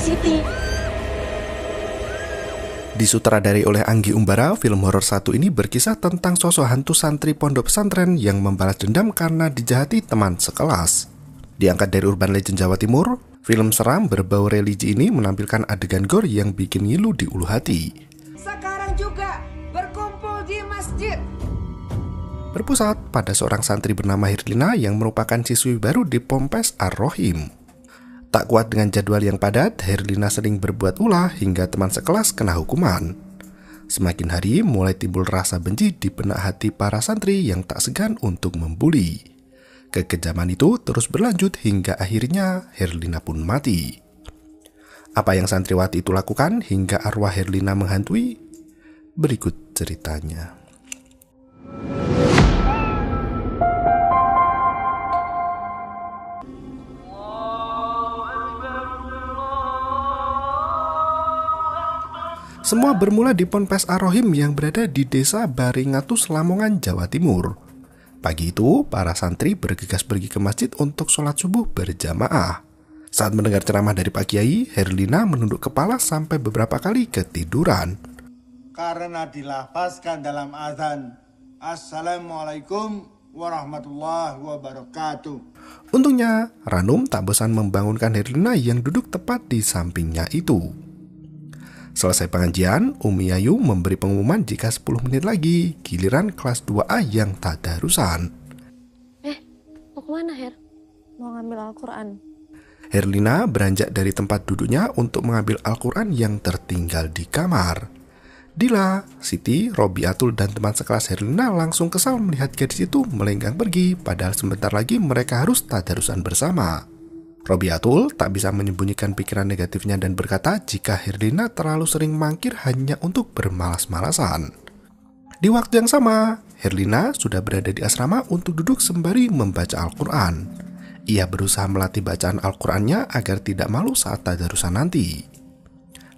Siti. Disutradarai oleh Anggi Umbara, film horor satu ini berkisah tentang sosok hantu santri pondok pesantren yang membalas dendam karena dijahati teman sekelas. Diangkat dari urban legend Jawa Timur, film seram berbau religi ini menampilkan adegan gore yang bikin ngilu di ulu hati. Sekarang juga berkumpul di masjid. Berpusat pada seorang santri bernama Herlina yang merupakan siswi baru di Ponpes Ar-Rohim. Tak kuat dengan jadwal yang padat, Herlina sering berbuat ulah hingga teman sekelas kena hukuman. Semakin hari mulai timbul rasa benci di benak hati para santri yang tak segan untuk membuli. Kekejaman itu terus berlanjut hingga akhirnya Herlina pun mati. Apa yang santriwati itu lakukan hingga arwah Herlina menghantui? Berikut ceritanya. Semua bermula di Ponpes Ar-Rohim yang berada di desa Baringatus, Lamongan, Jawa Timur. Pagi itu, para santri bergegas pergi ke masjid untuk sholat subuh berjamaah. Saat mendengar ceramah dari Pak Kiai, Herlina menunduk kepala sampai beberapa kali ketiduran. Karena dilafazkan dalam azan, Assalamualaikum warahmatullahi wabarakatuh. Untungnya, Ranum tak bosan membangunkan Herlina yang duduk tepat di sampingnya itu. Selesai pengajian, Umi Ayu memberi pengumuman jika 10 menit lagi giliran kelas 2A yang tadarusan. Mau kemana, Her? Mau ngambil Al-Quran. Herlina beranjak dari tempat duduknya untuk mengambil Al-Quran yang tertinggal di kamar. Dila, Siti, Robiatul, dan teman sekelas Herlina langsung kesal melihat gadis itu melenggang pergi, padahal sebentar lagi mereka harus tadarusan bersama. Robiatul tak bisa menyembunyikan pikiran negatifnya dan berkata jika Herlina terlalu sering mangkir hanya untuk bermalas-malasan. Di waktu yang sama, Herlina sudah berada di asrama untuk duduk sembari membaca Al-Quran. Ia berusaha melatih bacaan Al-Qurannya agar tidak malu saat tadarusan nanti.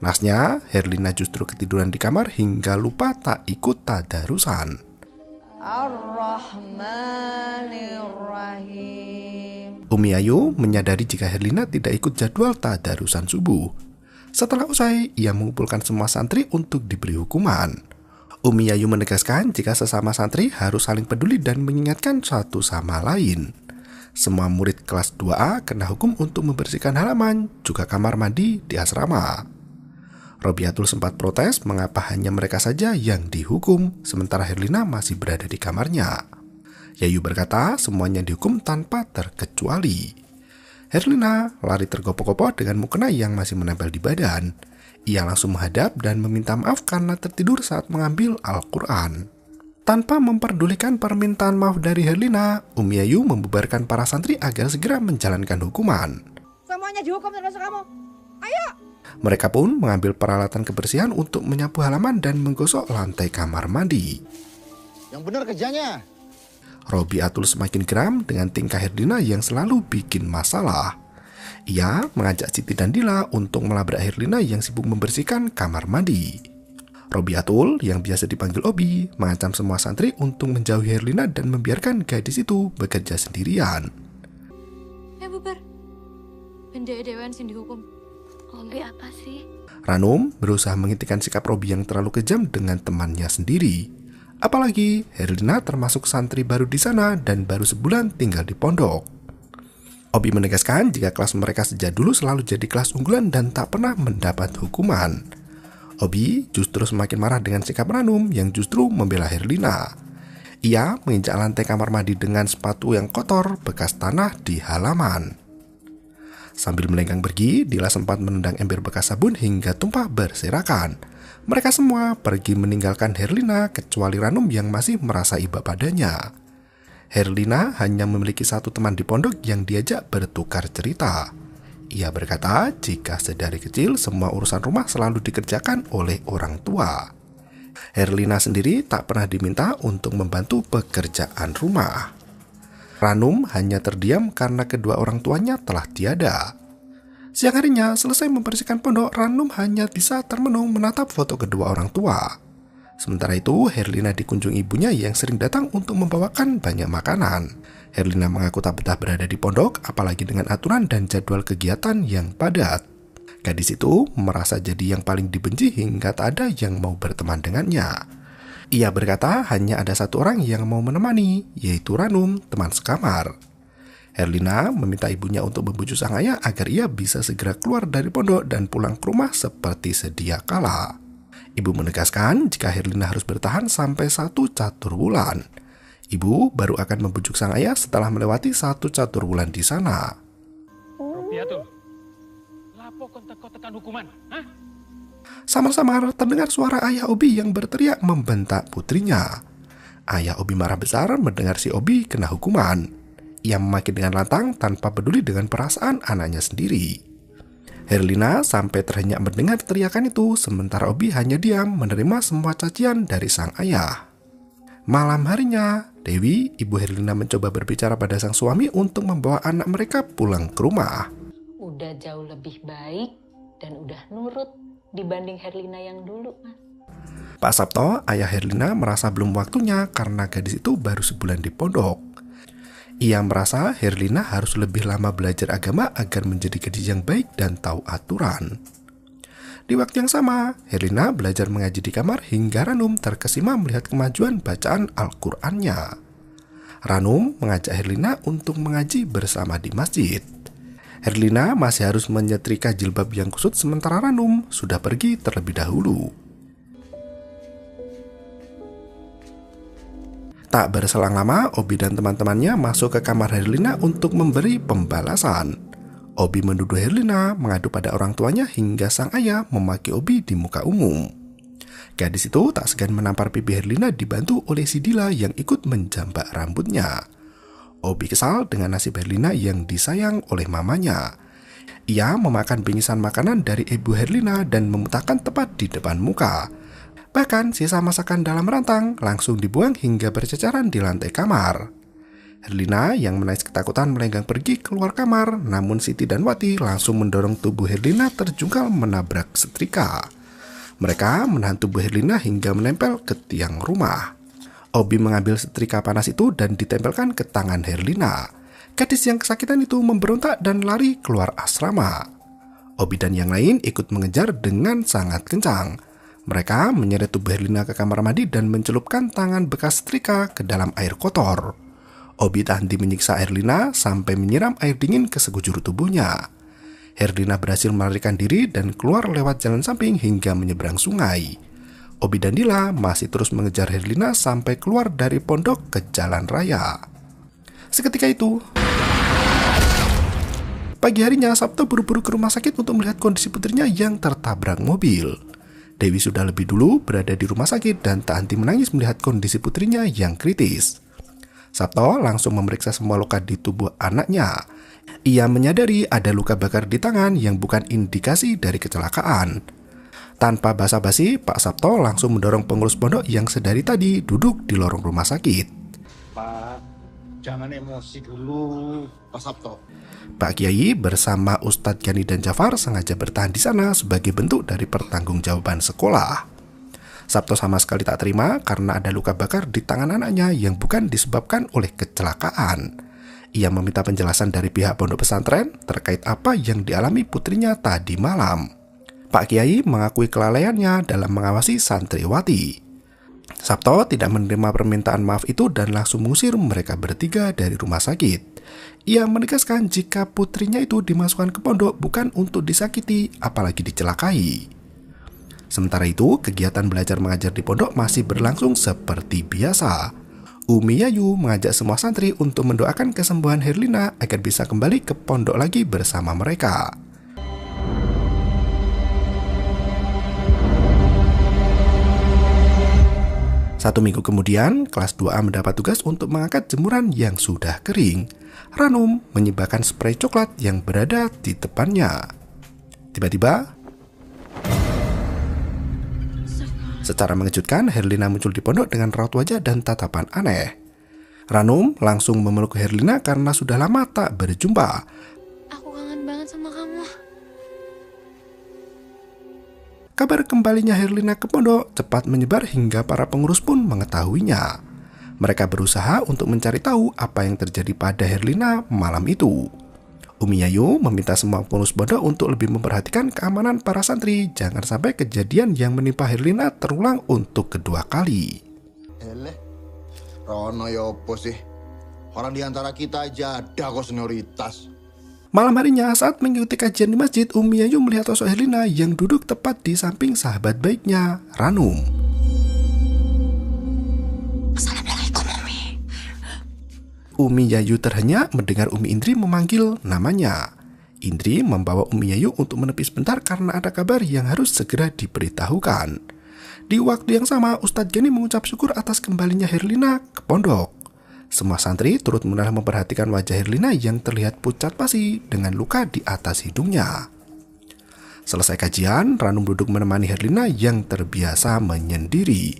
Nasnya, Herlina justru ketiduran di kamar hingga lupa tak ikut tadarusan. Ar-Rahmanir-Rahim. Umi Ayu menyadari jika Herlina tidak ikut jadwal tadarusan subuh. Setelah usai, ia mengumpulkan semua santri untuk diberi hukuman. Umi Ayu menegaskan jika sesama santri harus saling peduli dan mengingatkan satu sama lain. Semua murid kelas 2A kena hukum untuk membersihkan halaman, juga kamar mandi di asrama. Robiatul sempat protes mengapa hanya mereka saja yang dihukum, sementara Herlina masih berada di kamarnya. Yayu berkata semuanya dihukum tanpa terkecuali. Herlina lari tergopoh-gopoh dengan mukena yang masih menempel di badan. Ia langsung menghadap dan meminta maaf karena tertidur saat mengambil Al-Quran. Tanpa memperdulikan permintaan maaf dari Herlina, Umi Ayu membubarkan para santri agar segera menjalankan hukuman. Semuanya dihukum termasuk kamu. Ayo. Mereka pun mengambil peralatan kebersihan untuk menyapu halaman dan menggosok lantai kamar mandi. Yang benar kerjanya. Robiatul semakin geram dengan tingkah Herlina yang selalu bikin masalah. Ia mengajak Siti dan Dila untuk melabrak Herlina yang sibuk membersihkan kamar mandi. Robiatul, yang biasa dipanggil Obi, mengancam semua santri untuk menjauhi Herlina dan membiarkan gadis itu bekerja sendirian. Bubar. Benda dewan sing dihukum. Obi apa sih? Ranum berusaha menghentikan sikap Robi yang terlalu kejam dengan temannya sendiri. Apalagi Herlina termasuk santri baru di sana dan baru sebulan tinggal di pondok. Obi menegaskan jika kelas mereka sejak dulu selalu jadi kelas unggulan dan tak pernah mendapat hukuman. Obi justru semakin marah dengan sikap Ranum yang justru membela Herlina. Ia menginjak lantai kamar mandi dengan sepatu yang kotor bekas tanah di halaman. Sambil melenggang pergi, Dila sempat menendang ember bekas sabun hingga tumpah berserakan. Mereka semua pergi meninggalkan Herlina kecuali Ranum yang masih merasa iba padanya. Herlina hanya memiliki satu teman di pondok yang diajak bertukar cerita. Ia berkata jika sedari kecil semua urusan rumah selalu dikerjakan oleh orang tua. Herlina sendiri tak pernah diminta untuk membantu pekerjaan rumah. Ranum hanya terdiam karena kedua orang tuanya telah tiada. Siang harinya, selesai membersihkan pondok, Ranum hanya bisa termenung menatap foto kedua orang tua. Sementara itu, Herlina dikunjungi ibunya yang sering datang untuk membawakan banyak makanan. Herlina mengaku tak betah berada di pondok, apalagi dengan aturan dan jadwal kegiatan yang padat. Gadis itu merasa jadi yang paling dibenci hingga tak ada yang mau berteman dengannya. Ia berkata hanya ada satu orang yang mau menemani, yaitu Ranum, teman sekamar. Herlina meminta ibunya untuk membujuk sang ayah agar ia bisa segera keluar dari pondok dan pulang ke rumah seperti sedia kala. Ibu menegaskan jika Herlina harus bertahan sampai 1 catur bulan. Ibu baru akan membujuk sang ayah setelah melewati 1 catur bulan di sana. Rupiah tuh, lapo kontak tekan hukuman, hah? Samar-samar terdengar suara ayah Obi yang berteriak membentak putrinya. Ayah Obi marah besar mendengar si Obi kena hukuman. Ia memaki dengan lantang tanpa peduli dengan perasaan anaknya sendiri. Herlina sampai terhenyak mendengar teriakan itu, sementara Obi hanya diam menerima semua cacian dari sang ayah. Malam harinya, Dewi, ibu Herlina mencoba berbicara pada sang suami untuk membawa anak mereka pulang ke rumah. Udah jauh lebih baik dan udah nurut dibanding Herlina yang dulu, Mas. Pak Sabto, ayah Herlina merasa belum waktunya karena gadis itu baru sebulan di pondok. Ia merasa Herlina harus lebih lama belajar agama agar menjadi gadis yang baik dan tahu aturan. Di waktu yang sama, Herlina belajar mengaji di kamar hingga Ranum terkesima melihat kemajuan bacaan Al-Qur'annya. Ranum mengajak Herlina untuk mengaji bersama di masjid. Herlina masih harus menyetrika jilbab yang kusut sementara Ranum sudah pergi terlebih dahulu. Tak berselang lama, Obi dan teman-temannya masuk ke kamar Herlina untuk memberi pembalasan. Obi menuduh Herlina mengadu pada orang tuanya hingga sang ayah memaki Obi di muka umum. Gadis itu tak segan menampar pipi Herlina dibantu oleh si Dila yang ikut menjambak rambutnya. Obi kesal dengan nasib Herlina yang disayang oleh mamanya. Ia memakan bingkisan makanan dari ibu Herlina dan memuntahkan tepat di depan muka. Bahkan sisa masakan dalam rantang langsung dibuang hingga berceceran di lantai kamar. Herlina yang menangis ketakutan melenggang pergi keluar kamar, namun Siti dan Wati langsung mendorong tubuh Herlina terjungkal menabrak setrika. Mereka menahan tubuh Herlina hingga menempel ke tiang rumah. Obi mengambil setrika panas itu dan ditempelkan ke tangan Herlina. Gadis yang kesakitan itu memberontak dan lari keluar asrama. Obi dan yang lain ikut mengejar dengan sangat kencang. Mereka menyeret tubuh Herlina ke kamar mandi dan mencelupkan tangan bekas setrika ke dalam air kotor. Obi tak henti menyiksa Herlina sampai menyiram air dingin ke sekujur tubuhnya. Herlina berhasil melarikan diri dan keluar lewat jalan samping hingga menyeberang sungai. Obi dan Dila masih terus mengejar Herlina sampai keluar dari pondok ke jalan raya. Seketika itu, pagi harinya Sabto buru-buru ke rumah sakit untuk melihat kondisi putrinya yang tertabrak mobil. Dewi sudah lebih dulu berada di rumah sakit dan tak henti menangis melihat kondisi putrinya yang kritis. Sabto langsung memeriksa semua luka di tubuh anaknya. Ia menyadari ada luka bakar di tangan yang bukan indikasi dari kecelakaan. Tanpa basa-basi, Pak Sabto langsung mendorong pengurus pondok yang sedari tadi duduk di lorong rumah sakit. Pak, jangan emosi dulu, Pak Sabto. Pak Kiai bersama Ustadz Gani dan Jafar sengaja bertahan di sana sebagai bentuk dari pertanggungjawaban sekolah. Sabto sama sekali tak terima karena ada luka bakar di tangan anaknya yang bukan disebabkan oleh kecelakaan. Ia meminta penjelasan dari pihak pondok pesantren terkait apa yang dialami putrinya tadi malam. Pak Kiai mengakui kelalaiannya dalam mengawasi santriwati. Sabto tidak menerima permintaan maaf itu dan langsung mengusir mereka bertiga dari rumah sakit. Ia menegaskan jika putrinya itu dimasukkan ke pondok bukan untuk disakiti, apalagi dicelakai. Sementara itu, kegiatan belajar mengajar di pondok masih berlangsung seperti biasa. Umi Yayu mengajak semua santri untuk mendoakan kesembuhan Herlina agar bisa kembali ke pondok lagi bersama mereka. Satu minggu kemudian, kelas 2A mendapat tugas untuk mengangkat jemuran yang sudah kering. Ranum menyebarkan spray coklat yang berada di depannya. Tiba-tiba, secara mengejutkan, Herlina muncul di pondok dengan raut wajah dan tatapan aneh. Ranum langsung memeluk Herlina karena sudah lama tak berjumpa. Aku kangen banget sama kamu. Kabar kembalinya Herlina ke pondok cepat menyebar hingga para pengurus pun mengetahuinya. Mereka berusaha untuk mencari tahu apa yang terjadi pada Herlina malam itu. Umi Yayu meminta semua pengurus pondok untuk lebih memperhatikan keamanan para santri, jangan sampai kejadian yang menimpa Herlina terulang untuk kedua kali. Rono ya opo sih? Orang di antara kita aja ada kok senioritas. Malam harinya saat mengikuti kajian di masjid, Umi Yayu melihat sosok Herlina yang duduk tepat di samping sahabat baiknya, Ranum. Assalamualaikum, Umi. Umi Yayu terhenyak mendengar Umi Indri memanggil namanya. Indri membawa Umi Yayu untuk menepi sebentar karena ada kabar yang harus segera diberitahukan. Di waktu yang sama, Ustadz Gani mengucap syukur atas kembalinya Herlina ke pondok. Semua santri turut menahan memperhatikan wajah Herlina yang terlihat pucat pasi dengan luka di atas hidungnya. Selesai kajian, Ranum duduk menemani Herlina yang terbiasa menyendiri.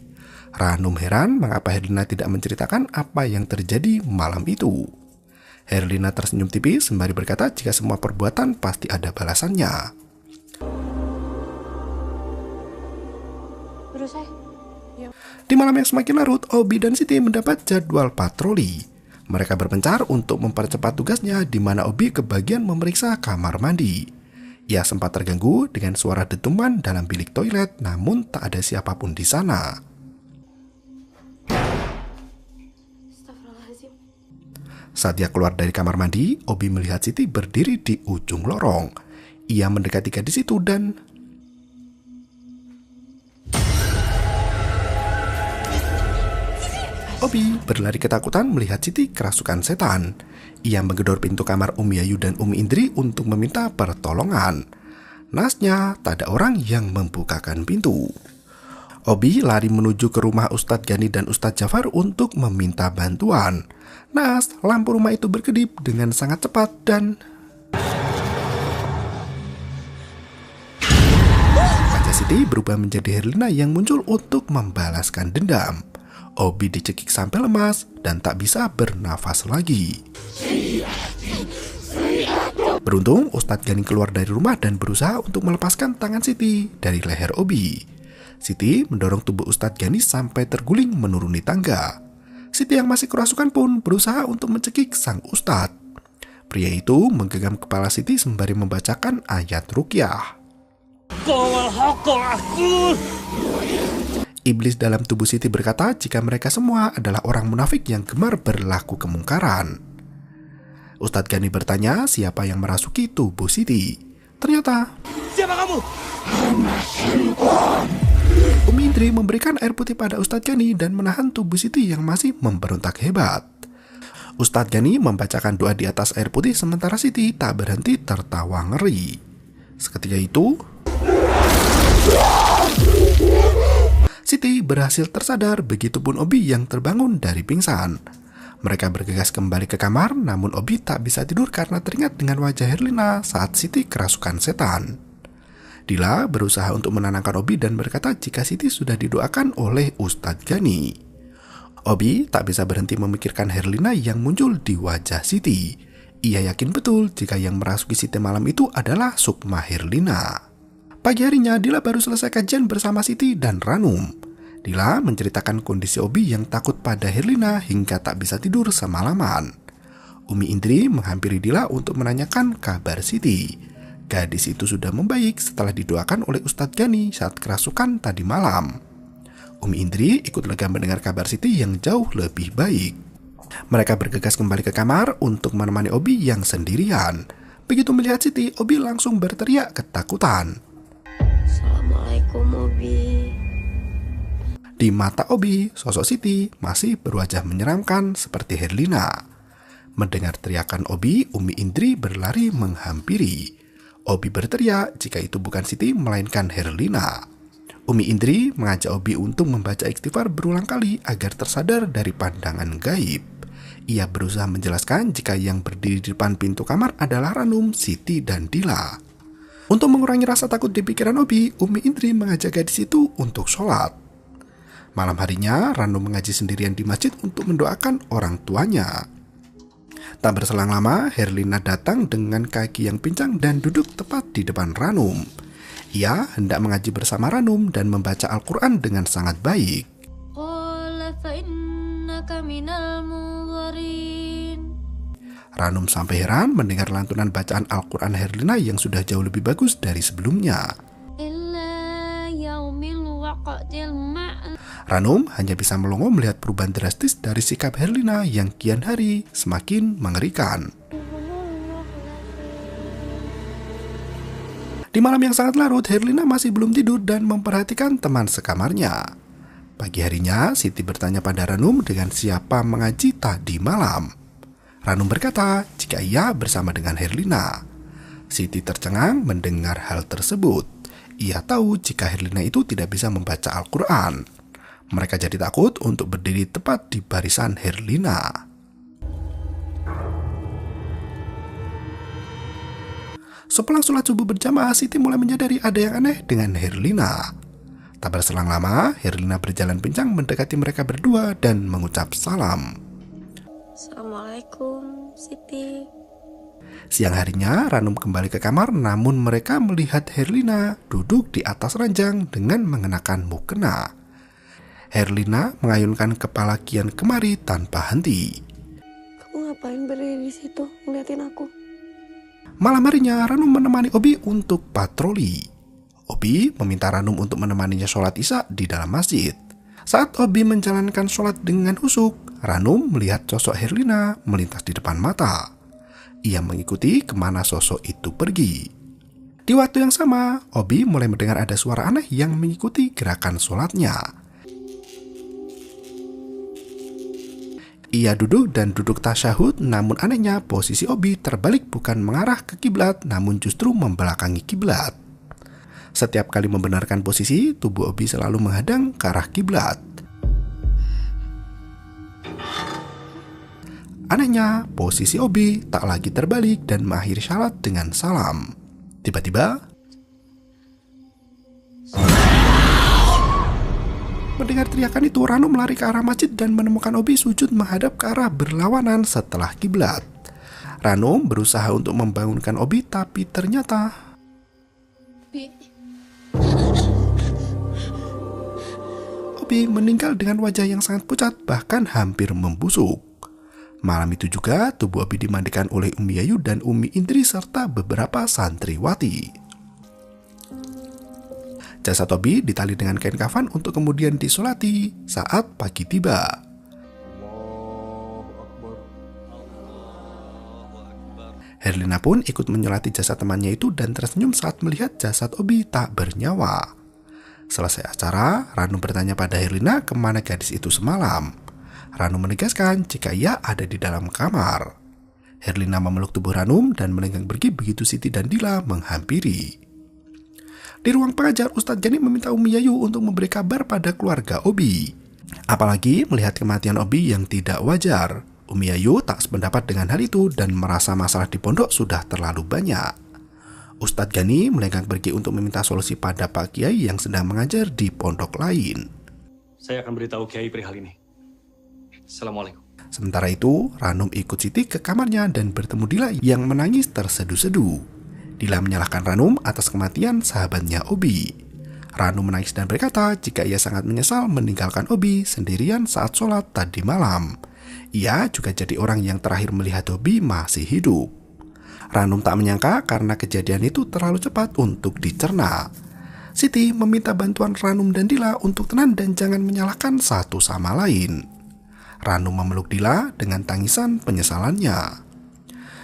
Ranum heran mengapa Herlina tidak menceritakan apa yang terjadi malam itu. Herlina tersenyum tipis sembari berkata jika semua perbuatan pasti ada balasannya. Di malam yang semakin larut, Obi dan Siti mendapat jadwal patroli. Mereka berpencar untuk mempercepat tugasnya di mana Obi kebagian memeriksa kamar mandi. Ia sempat terganggu dengan suara dentuman dalam bilik toilet, namun tak ada siapapun di sana. Saat dia keluar dari kamar mandi, Obi melihat Siti berdiri di ujung lorong. Ia mendekati gadis itu dan Obi berlari ketakutan melihat Siti kerasukan setan. Ia menggedor pintu kamar Umi Yayu dan Umi Indri untuk meminta pertolongan. Nasnya, tak ada orang yang membukakan pintu. Obi lari menuju ke rumah Ustadz Gani dan Ustadz Jafar untuk meminta bantuan. Naas, lampu rumah itu berkedip dengan sangat cepat dan wajah Siti berubah menjadi Herlina yang muncul untuk membalaskan dendam. Obi dicekik sampai lemas dan tak bisa bernafas lagi. Beruntung Ustadz Gani keluar dari rumah dan berusaha untuk melepaskan tangan Siti dari leher Obi. Siti mendorong tubuh Ustadz Gani sampai terguling menuruni tangga. Siti yang masih kerasukan pun berusaha untuk mencekik sang Ustadz. Pria itu menggenggam kepala Siti sembari membacakan ayat ruqyah. Iblis dalam tubuh Siti berkata jika mereka semua adalah orang munafik yang gemar berlaku kemungkaran. Ustadz Gani bertanya siapa yang merasuki tubuh Siti. Ternyata, Siapa kamu? Umi Indri memberikan air putih pada Ustadz Gani dan menahan tubuh Siti yang masih memberontak hebat. Ustadz Gani membacakan doa di atas air putih sementara Siti tak berhenti tertawa ngeri. Seketika itu, Siti berhasil tersadar, begitupun Obi yang terbangun dari pingsan. Mereka bergegas kembali ke kamar, namun Obi tak bisa tidur karena teringat dengan wajah Herlina saat Siti kerasukan setan. Dila berusaha untuk menenangkan Obi dan berkata jika Siti sudah didoakan oleh Ustadz Gani. Obi tak bisa berhenti memikirkan Herlina yang muncul di wajah Siti. Ia yakin betul jika yang merasuki Siti malam itu adalah Sukma Herlina. Pagi harinya, Dila baru selesai kajian bersama Siti dan Ranum. Dila menceritakan kondisi Obi yang takut pada Herlina hingga tak bisa tidur semalaman. Umi Indri menghampiri Dila untuk menanyakan kabar Siti. Gadis itu sudah membaik setelah didoakan oleh Ustadz Gani saat kerasukan tadi malam. Umi Indri ikut lega mendengar kabar Siti yang jauh lebih baik. Mereka bergegas kembali ke kamar untuk menemani Obi yang sendirian. Begitu melihat Siti, Obi langsung berteriak ketakutan. Assalamualaikum, Obi. Di mata Obi, sosok Siti masih berwajah menyeramkan seperti Herlina. Mendengar teriakan Obi, Umi Indri berlari menghampiri. Obi berteriak jika itu bukan Siti melainkan Herlina. Umi Indri mengajak Obi untuk membaca istighfar berulang kali agar tersadar dari pandangan gaib. Ia berusaha menjelaskan jika yang berdiri di depan pintu kamar adalah Ranum, Siti, dan Dila. Untuk mengurangi rasa takut di pikiran Obi, Umi Indri mengajak gadis itu untuk sholat. Malam harinya, Ranum mengaji sendirian di masjid untuk mendoakan orang tuanya. Tak berselang lama, Herlina datang dengan kaki yang pincang dan duduk tepat di depan Ranum. Ia hendak mengaji bersama Ranum dan membaca Al-Quran dengan sangat baik. Ranum sampai heran mendengar lantunan bacaan Al-Quran Herlina yang sudah jauh lebih bagus dari sebelumnya. Ranum hanya bisa melongo melihat perubahan drastis dari sikap Herlina yang kian hari semakin mengerikan. Di malam yang sangat larut, Herlina masih belum tidur dan memperhatikan teman sekamarnya. Pagi harinya, Siti bertanya pada Ranum dengan siapa mengaji tadi malam. Ranum berkata jika ia bersama dengan Herlina. Siti tercengang mendengar hal tersebut. Ia tahu jika Herlina itu tidak bisa membaca Al-Quran. Mereka jadi takut untuk berdiri tepat di barisan Herlina. Setelah sholat subuh berjamaah, Siti mulai menyadari ada yang aneh dengan Herlina. Tak berselang lama, Herlina berjalan pincang mendekati mereka berdua dan mengucap salam. Assalamualaikum, Siti. Siang harinya, Ranum kembali ke kamar, namun mereka melihat Herlina duduk di atas ranjang dengan mengenakan mukena. Herlina mengayunkan kepala kian kemari tanpa henti. Kamu ngapain berdiri di situ ngeliatin aku? Malam harinya, Ranum menemani Obi untuk patroli. Obi meminta Ranum untuk menemaninya sholat isya di dalam masjid. Saat Obi menjalankan sholat dengan husuk, Ranum melihat sosok Herlina melintas di depan mata. Ia mengikuti kemana sosok itu pergi. Di waktu yang sama, Obi mulai mendengar ada suara aneh yang mengikuti gerakan sholatnya. Ia duduk tasyahud, namun anehnya posisi Obi terbalik, bukan mengarah ke kiblat, namun justru membelakangi kiblat. Setiap kali membenarkan posisi, tubuh Obi selalu menghadang ke arah kiblat. Anehnya, posisi Obi tak lagi terbalik dan mengakhiri syarat dengan salam. Tiba-tiba, mendengar teriakan itu, Ranum melari ke arah masjid dan menemukan Obi sujud menghadap ke arah berlawanan setelah kiblat. Ranum berusaha untuk membangunkan Obi, tapi ternyata Obi meninggal dengan wajah yang sangat pucat, bahkan hampir membusuk. Malam itu juga, tubuh Obi dimandikan oleh Umi Yayu dan Umi Indri serta beberapa santriwati. Jasad Obi ditali dengan kain kafan untuk kemudian disolati saat pagi tiba. Herlina pun ikut menyolati jasad temannya itu dan tersenyum saat melihat jasad Obi tak bernyawa. Selesai acara, Ranum bertanya pada Herlina kemana gadis itu semalam. Ranum menegaskan jika ia ada di dalam kamar. Herlina memeluk tubuh Ranum dan melenggang pergi begitu Siti dan Dila menghampiri. Di ruang pengajar, Ustadz Jani meminta Umi Yayu untuk memberi kabar pada keluarga Obi. Apalagi melihat kematian Obi yang tidak wajar. Umi Yayu tak sependapat dengan hal itu dan merasa masalah di pondok sudah terlalu banyak. Ustadz Gani melenggang pergi untuk meminta solusi pada Pak Kiai yang sedang mengajar di pondok lain. Saya akan beritahu Kiai perihal ini. Assalamualaikum. Sementara itu, Ranum ikut Siti ke kamarnya dan bertemu Dila yang menangis terseduh-seduh. Dila menyalahkan Ranum atas kematian sahabatnya Obi. Ranum menangis dan berkata jika ia sangat menyesal meninggalkan Obi sendirian saat sholat tadi malam. Ia juga jadi orang yang terakhir melihat Obi masih hidup. Ranum tak menyangka karena kejadian itu terlalu cepat untuk dicerna. Siti meminta bantuan Ranum dan Dila untuk tenang dan jangan menyalahkan satu sama lain. Ranum memeluk Dila dengan tangisan penyesalannya.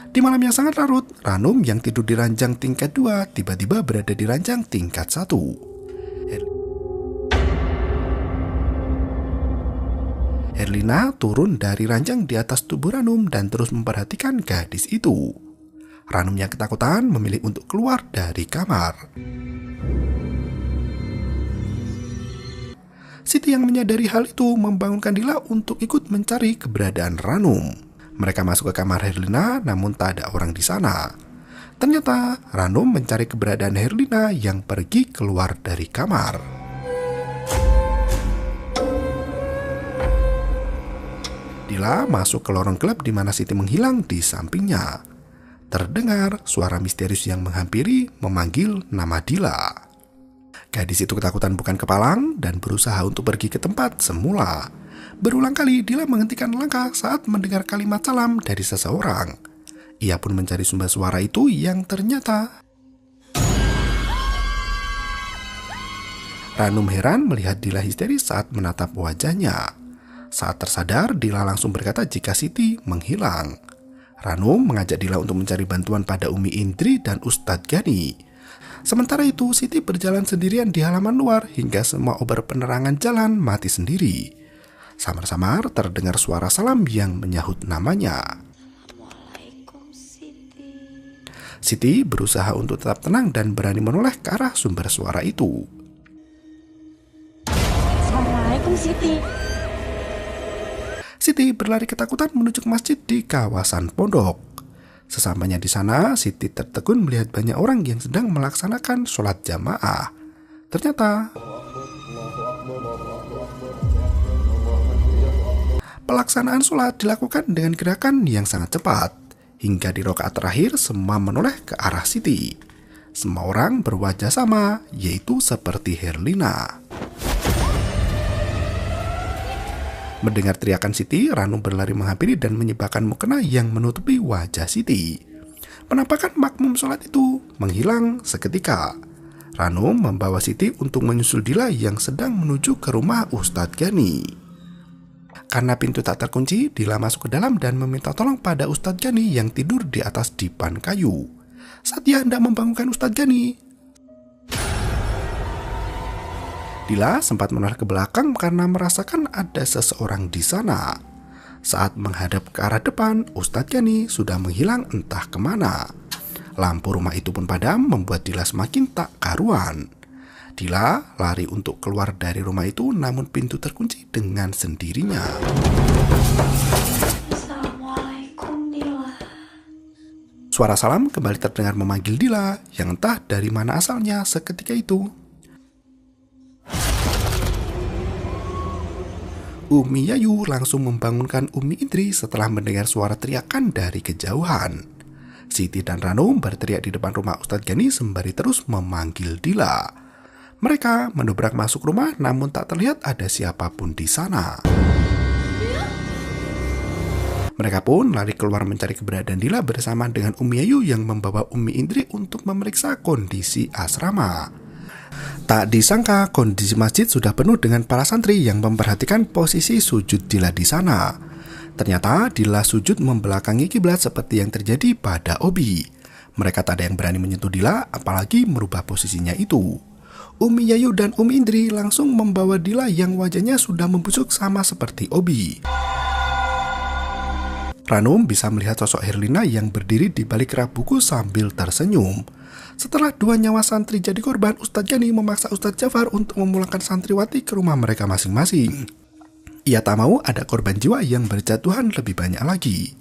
Di malam yang sangat larut, Ranum yang tidur di ranjang tingkat 2 tiba-tiba berada di ranjang tingkat 1. Herlina turun dari ranjang di atas tubuh Ranum dan terus memperhatikan gadis itu. Ranum yang ketakutan memilih untuk keluar dari kamar. Siti yang menyadari hal itu membangunkan Dila untuk ikut mencari keberadaan Ranum. Mereka masuk ke kamar Herlina namun tak ada orang di sana. Ternyata Ranum mencari keberadaan Herlina yang pergi keluar dari kamar. Dila masuk ke lorong gelap di mana Siti menghilang di sampingnya. Terdengar suara misterius yang menghampiri memanggil nama Dila. Gadis itu ketakutan bukan kepalang dan berusaha untuk pergi ke tempat semula. Berulang kali Dila menghentikan langkah saat mendengar kalimat salam dari seseorang. Ia pun mencari sumber suara itu yang ternyata Ranum heran melihat Dila histeris saat menatap wajahnya. Saat tersadar, Dila langsung berkata jika Siti menghilang. Ranum mengajak Dila untuk mencari bantuan pada Umi Indri dan Ustadz Gani. Sementara itu, Siti berjalan sendirian di halaman luar hingga semua obor penerangan jalan mati sendiri. Samar-samar terdengar suara salam yang menyahut namanya. Siti berusaha untuk tetap tenang dan berani menoleh ke arah sumber suara itu. Assalamualaikum Siti. Siti berlari ketakutan menuju ke masjid di kawasan pondok. Sesampainya di sana, Siti tertegun melihat banyak orang yang sedang melaksanakan sholat jamaah. Ternyata pelaksanaan sholat dilakukan dengan gerakan yang sangat cepat. Hingga di rakaat terakhir semua menoleh ke arah Siti. Semua orang berwajah sama, yaitu seperti Herlina. Mendengar teriakan Siti, Ranum berlari menghampiri dan menyibakkan mukena yang menutupi wajah Siti. Penampakan makmum sholat itu menghilang seketika. Ranum membawa Siti untuk menyusul Dila yang sedang menuju ke rumah Ustadz Gani. Karena pintu tak terkunci, Dila masuk ke dalam dan meminta tolong pada Ustadz Gani yang tidur di atas dipan kayu. Saat dia hendak membangunkan Ustadz Gani, Dila sempat menoleh ke belakang karena merasakan ada seseorang di sana. Saat menghadap ke arah depan, Ustadz Gani sudah menghilang entah kemana. Lampu rumah itu pun padam, membuat Dila semakin tak karuan. Dila lari untuk keluar dari rumah itu, namun pintu terkunci dengan sendirinya. Assalamualaikum Dila. Suara salam kembali terdengar memanggil Dila, yang entah dari mana asalnya seketika itu. Umi Yayu langsung membangunkan Umi Indri setelah mendengar suara teriakan dari kejauhan. Siti dan Ranum berteriak di depan rumah Ustadz Gani sembari terus memanggil Dila. Mereka mendobrak masuk rumah, namun tak terlihat ada siapapun di sana. Mereka pun lari keluar mencari keberadaan Dila bersama dengan Umi Yayu yang membawa Umi Indri untuk memeriksa kondisi asrama. Tak disangka kondisi masjid sudah penuh dengan para santri yang memperhatikan posisi sujud Dila di sana. Ternyata Dila sujud membelakangi kiblat seperti yang terjadi pada Obi. Mereka tak ada yang berani menyentuh Dila, apalagi merubah posisinya itu. Umi Yayu dan Umi Indri langsung membawa Dila yang wajahnya sudah membusuk sama seperti Obi. Ranum bisa melihat sosok Herlina yang berdiri di balik rak buku sambil tersenyum. Setelah dua nyawa santri jadi korban, Ustadz Gani memaksa Ustadz Jafar untuk memulangkan santriwati ke rumah mereka masing-masing. Ia tak mau ada korban jiwa yang berjatuhan lebih banyak lagi.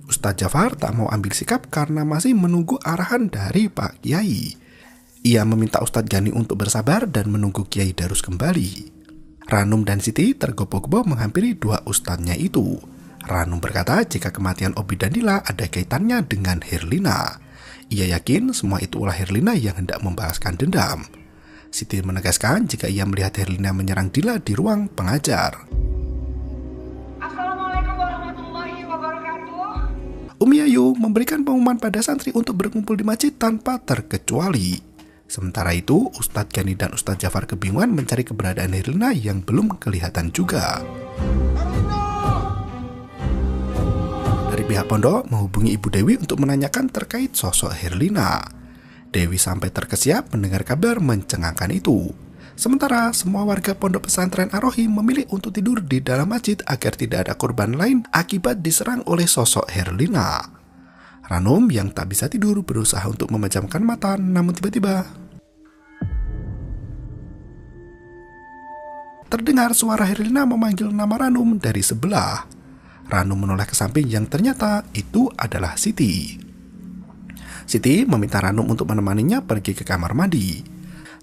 Ustadz Jafar tak mau ambil sikap karena masih menunggu arahan dari Pak Kiai. Ia meminta Ustadz Gani untuk bersabar dan menunggu Kiai Darus kembali. Ranum dan Siti tergopoh-gopoh menghampiri dua ustadznya itu. Ranum berkata jika kematian Obi dan Dila ada kaitannya dengan Herlina. Ia yakin semua itu ulah Herlina yang hendak membalaskan dendam. Siti menegaskan jika ia melihat Herlina menyerang Dila di ruang pengajar. Assalamualaikum warahmatullahi wabarakatuh. Umi Ayu memberikan pengumuman pada santri untuk berkumpul di masjid tanpa terkecuali. Sementara itu, Ustadz Gani dan Ustadz Jafar kebingungan mencari keberadaan Herlina yang belum kelihatan juga. Dari pihak pondok menghubungi Ibu Dewi untuk menanyakan terkait sosok Herlina. Dewi sampai terkesiap mendengar kabar mencengangkan itu. Sementara semua warga pondok pesantren Ar-Rohim memilih untuk tidur di dalam masjid agar tidak ada korban lain akibat diserang oleh sosok Herlina. Ranum yang tak bisa tidur berusaha untuk memejamkan mata, namun tiba-tiba terdengar suara Herlina memanggil nama Ranum dari sebelah. Ranum menoleh ke samping yang ternyata itu adalah Siti. Siti meminta Ranum untuk menemaninya pergi ke kamar mandi.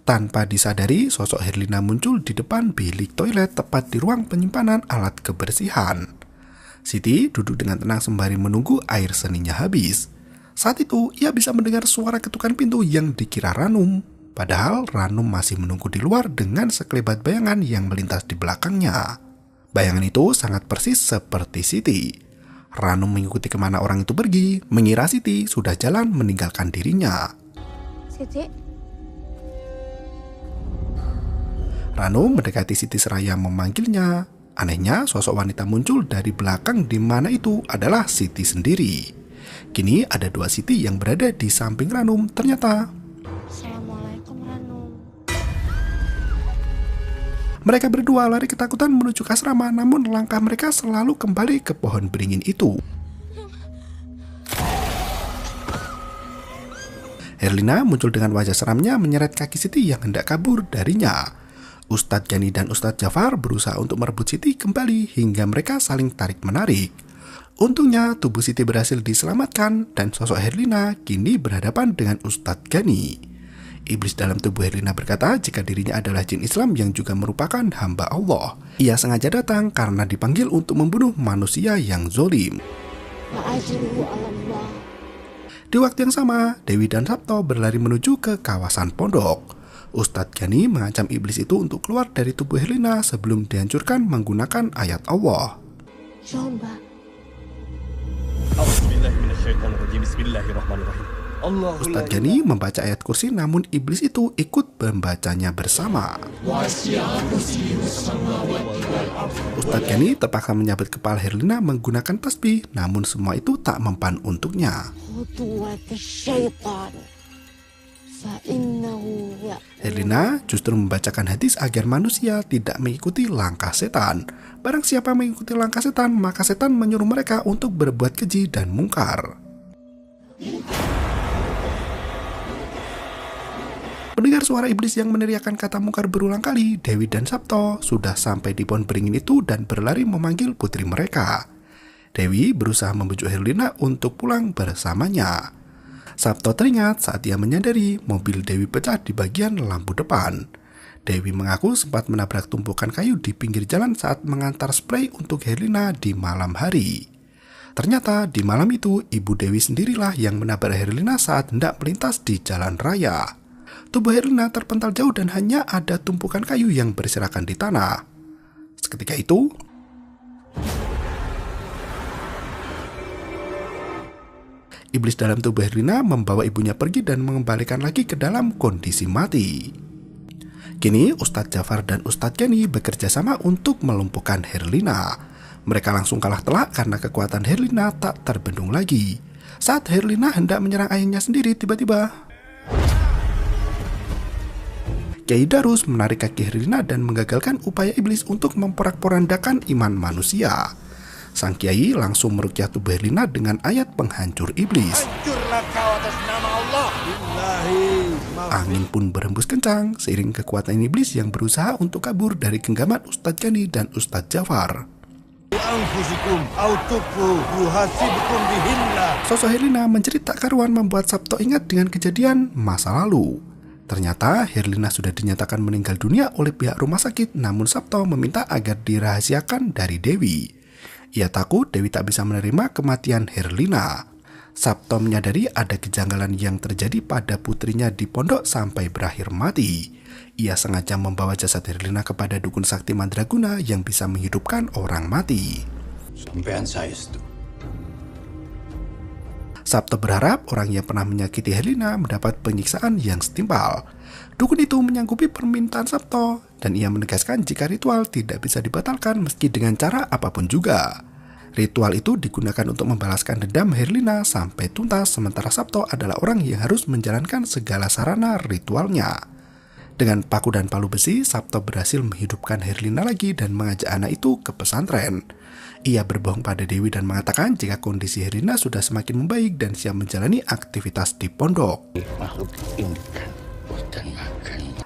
Tanpa disadari, sosok Herlina muncul di depan bilik toilet tepat di ruang penyimpanan alat kebersihan. Siti duduk dengan tenang sembari menunggu air seninya habis. Saat itu, ia bisa mendengar suara ketukan pintu yang dikira Ranum. Padahal Ranum masih menunggu di luar dengan sekelebat bayangan yang melintas di belakangnya. Bayangan itu sangat persis seperti Siti. Ranum mengikuti kemana orang itu pergi, mengira Siti sudah jalan meninggalkan dirinya. Siti, Ranum mendekati Siti seraya memanggilnya. Anehnya, sosok wanita muncul dari belakang di mana itu adalah Siti sendiri. Kini ada dua Siti yang berada di samping Ranum. Ternyata Assalamualaikum Ranum. mereka berdua lari ketakutan menuju ke asrama, namun langkah mereka selalu kembali ke pohon beringin itu. Herlina muncul dengan wajah seramnya menyeret kaki Siti yang hendak kabur darinya. Ustadz Gani dan Ustadz Jafar berusaha untuk merebut Siti kembali hingga mereka saling tarik-menarik. Untungnya tubuh Siti berhasil diselamatkan dan sosok Herlina kini berhadapan dengan Ustadz Gani. Iblis dalam tubuh Herlina berkata jika dirinya adalah jin Islam yang juga merupakan hamba Allah. Ia sengaja datang karena dipanggil untuk membunuh manusia yang zolim. Di waktu yang sama, Dewi dan Sabto berlari menuju ke kawasan pondok. Ustadz Gani mengancam iblis itu untuk keluar dari tubuh Herlina sebelum dihancurkan menggunakan ayat Allah. Coba. Ustadz Gani membaca ayat kursi namun iblis itu ikut membacanya bersama. Ustadz Gani terpaksa menyabet kepala Herlina menggunakan tasbih, namun semua itu tak mempan untuknya. Herlina justru membacakan hadis agar manusia tidak mengikuti langkah setan. Barang siapa mengikuti langkah setan, maka setan menyuruh mereka untuk berbuat keji dan mungkar. Mendengar suara iblis yang meneriakkan kata mungkar berulang kali, Dewi dan Sabto sudah sampai di pohon beringin itu dan berlari memanggil putri mereka. Dewi berusaha membujuk Herlina untuk pulang bersamanya. Sabto teringat saat ia menyadari mobil Dewi pecah di bagian lampu depan. Dewi mengaku sempat menabrak tumpukan kayu di pinggir jalan saat mengantar spray untuk Herlina di malam hari. Ternyata di malam itu ibu Dewi sendirilah yang menabrak Herlina saat hendak melintas di jalan raya. Tubuh Herlina terpental jauh dan hanya ada tumpukan kayu yang berserakan di tanah. Seketika itu, iblis dalam tubuh Herlina membawa ibunya pergi dan mengembalikan lagi ke dalam kondisi mati. Kini Ustadz Jafar dan Ustadz Gani bekerja sama untuk melumpuhkan Herlina. Mereka langsung kalah telak karena kekuatan Herlina tak terbendung lagi. Saat Herlina hendak menyerang ayahnya sendiri, tiba-tiba Kiai Darus menarik kaki Herlina dan menggagalkan upaya iblis untuk memporak-porandakan iman manusia. Sang Kiai langsung meruqyah tubuh Herlina dengan ayat penghancur iblis. Hancurlah kau atas nama Allah. Angin pun berhembus kencang seiring kekuatan iblis yang berusaha untuk kabur dari genggaman Ustadz Gani dan Ustadz Jafar. Sosok Herlina menjerit tak karuan membuat Sabto ingat dengan kejadian masa lalu. Ternyata Herlina sudah dinyatakan meninggal dunia oleh pihak rumah sakit, namun Sabto meminta agar dirahasiakan dari Dewi. Ia takut Dewi tak bisa menerima kematian Herlina. Sabto menyadari ada kejanggalan yang terjadi pada putrinya di pondok sampai berakhir mati. Ia sengaja membawa jasad Herlina kepada dukun sakti mandraguna yang bisa menghidupkan orang mati. Sampean saya itu. Sabto berharap orang yang pernah menyakiti Herlina mendapat penyiksaan yang setimpal. Dukun itu menyanggupi permintaan Sabto dan ia menegaskan jika ritual tidak bisa dibatalkan meski dengan cara apapun juga. Ritual itu digunakan untuk membalaskan dendam Herlina sampai tuntas, sementara Sabto adalah orang yang harus menjalankan segala sarana ritualnya. Dengan paku dan palu besi, Sabto berhasil menghidupkan Herlina lagi dan mengajak anak itu ke pesantren. Ia berbohong pada Dewi dan mengatakan jika kondisi Herlina sudah semakin membaik dan siap menjalani aktivitas di pondok.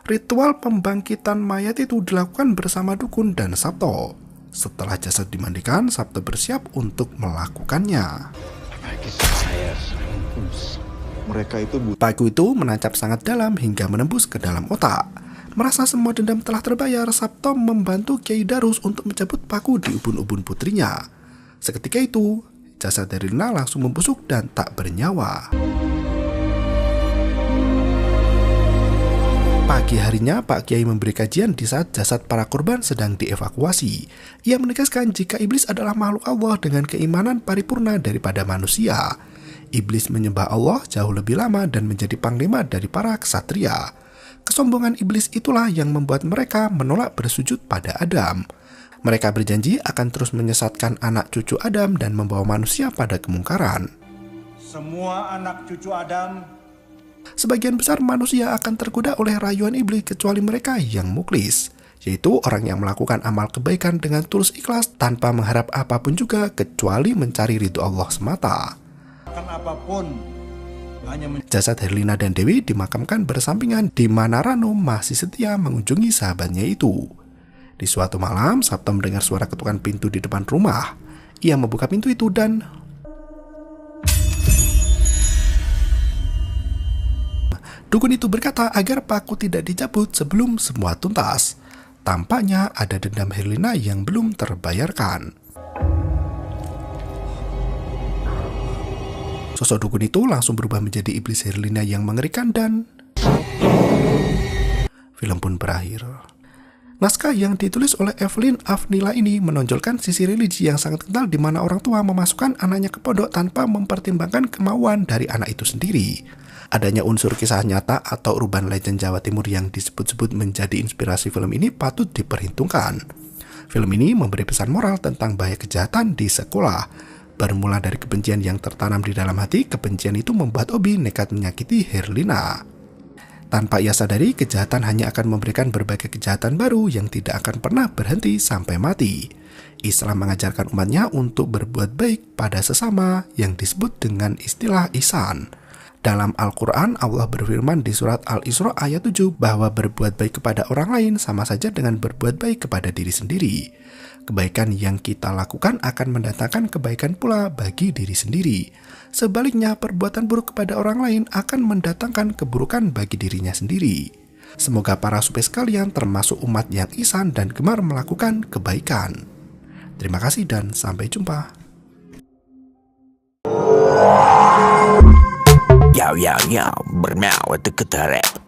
Ritual pembangkitan mayat itu dilakukan bersama dukun dan Sabto. Setelah jasad dimandikan, Sabto bersiap untuk melakukannya. Paku itu menancap sangat dalam hingga menembus ke dalam otak. Merasa semua dendam telah terbayar, Sabto membantu Kiai Darus untuk mencabut paku di ubun-ubun putrinya. Seketika itu, jasad Herlina langsung membusuk dan tak bernyawa. Pagi harinya, Pak Kiai memberi kajian di saat jasad para korban sedang dievakuasi. Ia menegaskan jika iblis adalah makhluk Allah dengan keimanan paripurna daripada manusia. Iblis menyembah Allah jauh lebih lama dan menjadi panglima dari para ksatria. Kesombongan iblis itulah yang membuat mereka menolak bersujud pada Adam. Mereka berjanji akan terus menyesatkan anak cucu Adam dan membawa manusia pada kemungkaran. Semua anak cucu Adam Sebagian besar manusia akan tergoda oleh rayuan iblis kecuali mereka yang muklis, yaitu orang yang melakukan amal kebaikan dengan tulus ikhlas tanpa mengharap apapun juga kecuali mencari ridho Allah semata. akan apapun hanya Jasad Herlina dan Dewi dimakamkan bersampingan di mana Rano masih setia mengunjungi sahabatnya itu. Di suatu malam, Sabto mendengar suara ketukan pintu di depan rumah. Ia membuka pintu itu dan dukun itu berkata agar paku tidak dicabut sebelum semua tuntas. Tampaknya ada dendam Herlina yang belum terbayarkan. Sosok dukun itu langsung berubah menjadi iblis Herlina yang mengerikan dan film pun berakhir. Naskah yang ditulis oleh Evelyn Afnila ini menonjolkan sisi religi yang sangat kental di mana orang tua memasukkan anaknya ke pondok tanpa mempertimbangkan kemauan dari anak itu sendiri. Adanya unsur kisah nyata atau urban legend Jawa Timur yang disebut-sebut menjadi inspirasi film ini patut diperhitungkan. Film ini memberi pesan moral tentang bahaya kejahatan di sekolah. Bermula dari kebencian yang tertanam di dalam hati, kebencian itu membuat Obi nekat menyakiti Herlina. Tanpa ia sadari, kejahatan hanya akan memberikan berbagai kejahatan baru yang tidak akan pernah berhenti sampai mati. Islam mengajarkan umatnya untuk berbuat baik pada sesama yang disebut dengan istilah ihsan. Dalam Al-Quran, Allah berfirman di surat Al-Isra ayat 7 bahwa berbuat baik kepada orang lain sama saja dengan berbuat baik kepada diri sendiri. Kebaikan yang kita lakukan akan mendatangkan kebaikan pula bagi diri sendiri. Sebaliknya, perbuatan buruk kepada orang lain akan mendatangkan keburukan bagi dirinya sendiri. Semoga para supe sekalian termasuk umat yang ihsan dan gemar melakukan kebaikan. Terima kasih dan sampai jumpa. Yo, bermau itu ketarep.